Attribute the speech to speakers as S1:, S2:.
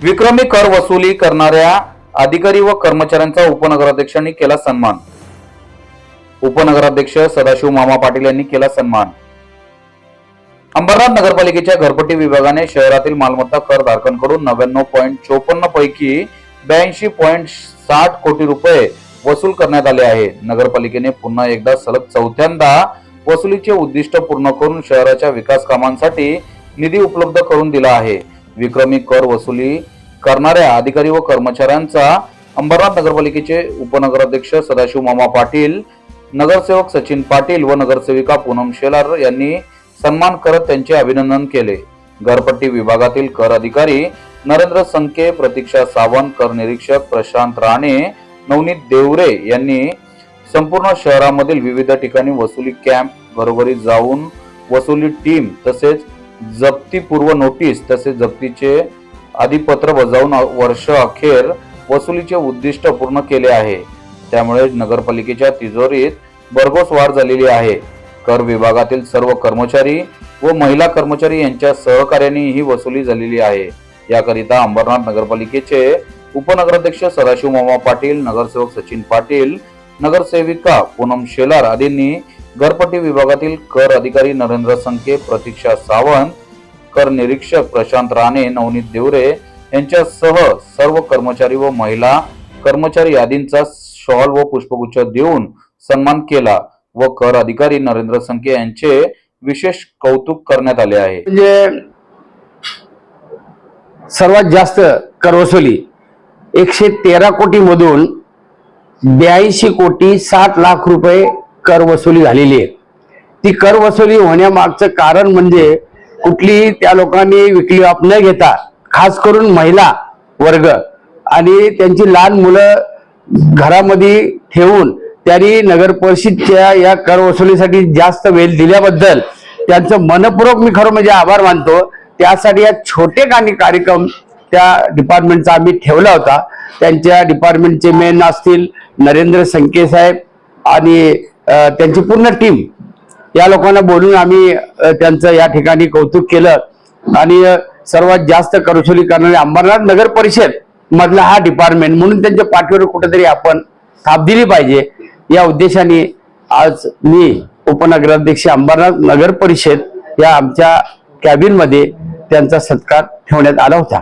S1: विक्रमी कर वसुली करणाऱ्या अधिकारी व कर्मचाऱ्यांचा उपनगराध्यक्षांनी केला सन्मान। उपनगराध्यक्ष सदाशिव मामा पाटील यांनी केला सन्मान। अंबरनाथ नगरपालिकेच्या घरपट्टी विभागाने शहरातील मालमत्ता करधारकांकडून 99.54 पैकी 82.60 कोटी रुपये वसूल करण्यात आले आहे। नगरपालिकेने पुन्हा एकदा सलग चौथ्यांदा वसुलीचे उद्दिष्ट पूर्ण करून शहराच्या विकास कामांसाठी निधी उपलब्ध करून दिला आहे। विक्रमी कर वसुली करणाऱ्या अधिकारी व कर्मचाऱ्यांचा अंबरनाथ नगरपालिकेचे उपनगराध्यक्ष सदाशिव मामा पाटील, नगरसेवक सचिन पाटील व नगरसेविका पूनम शेलार यांनी सन्मान करत त्यांचे अभिनंदन केले। घरपट्टी विभागातील कर अधिकारी नरेंद्र संके, प्रतीक्षा सावंत, कर निरीक्षक प्रशांत राणे, नवनीत देवरे यांनी संपूर्ण शहरामधील विविध ठिकाणी वसुली कॅम्प, घरोघरी जाऊन वसुली टीम तसेच जप्तीपूर्व नोटीस तसेच जप्तीचे अधिपत्र बजावून वर्ष अखेर वसुलीचे उद्दिष्ट पूर्ण केले आहे। त्यामुळे नगरपालिकेच्या तिजोरीत भरघोस वाढ झालेली आहे। कर विभागातील सर्व कर्मचारी व महिला कर्मचारी यांच्या सहकार्याने ही वसुली झालेली आहे। याकरिता अंबरनाथ नगरपालिकेचे उपनगराध्यक्ष सदाशिव मामा पाटील, नगरसेवक सचिन पाटील, नगरसेविका पूनम शेलार आदींनी घरपट्टी विभागातील कर अधिकारी नरेंद्र संके, प्रतीक्षा सावंत, कर निरीक्षक प्रशांत राणे, नवनीत देवरे यांच्यासह सर्व कर्मचारी व महिला कर्मचारी आदींचा शॉल व पुष्पगुच्छ देऊन सन्मान केला व कर अधिकारी नरेंद्र संके यांचे विशेष कौतुक करण्यात आले आहे।
S2: म्हणजे सर्वात जास्त कर वसुली 113 कोटी मधून 82 कोटी 60 लाख रुपये कर वसुली झालेली आहे। ती कर वसुली होण्यामागचं कारण म्हणजे कुठली त्या लोकांनी विकली ऑफ न घेता खास करून महिला वर्ग आणि त्यांची लहान मुलं घरामध्ये ठेवून त्यांनी नगर परिषदेच्या या कर वसुलीसाठी जास्त वेळ दिल्याबद्दल त्यांचं मनपूर्वक मी खरं म्हणजे आभार मानतो। त्यासाठी या छोटे काही कार्यक्रम त्या डिपार्टमेंटचा आम्ही ठेवला होता। त्यांच्या डिपार्टमेंटचे मेन असतील नरेंद्र संके साहेब आणि त्यांची पूर्ण टीम, या लोकांना बोलून आम्ही त्यांचं या ठिकाणी कौतुक केलं आणि सर्वात जास्त कर वसुली करणारे अंबरनाथ नगर परिषद मधला हा डिपार्टमेंट म्हणून त्यांच्या पाठीवर कुठेतरी आपण थाप दिली पाहिजे या उद्देशाने आज मी उपनगराध्यक्ष अंबरनाथ नगर परिषद या आमच्या कॅबिन मध्ये त्यांचा सत्कार ठेवण्यात आला होता।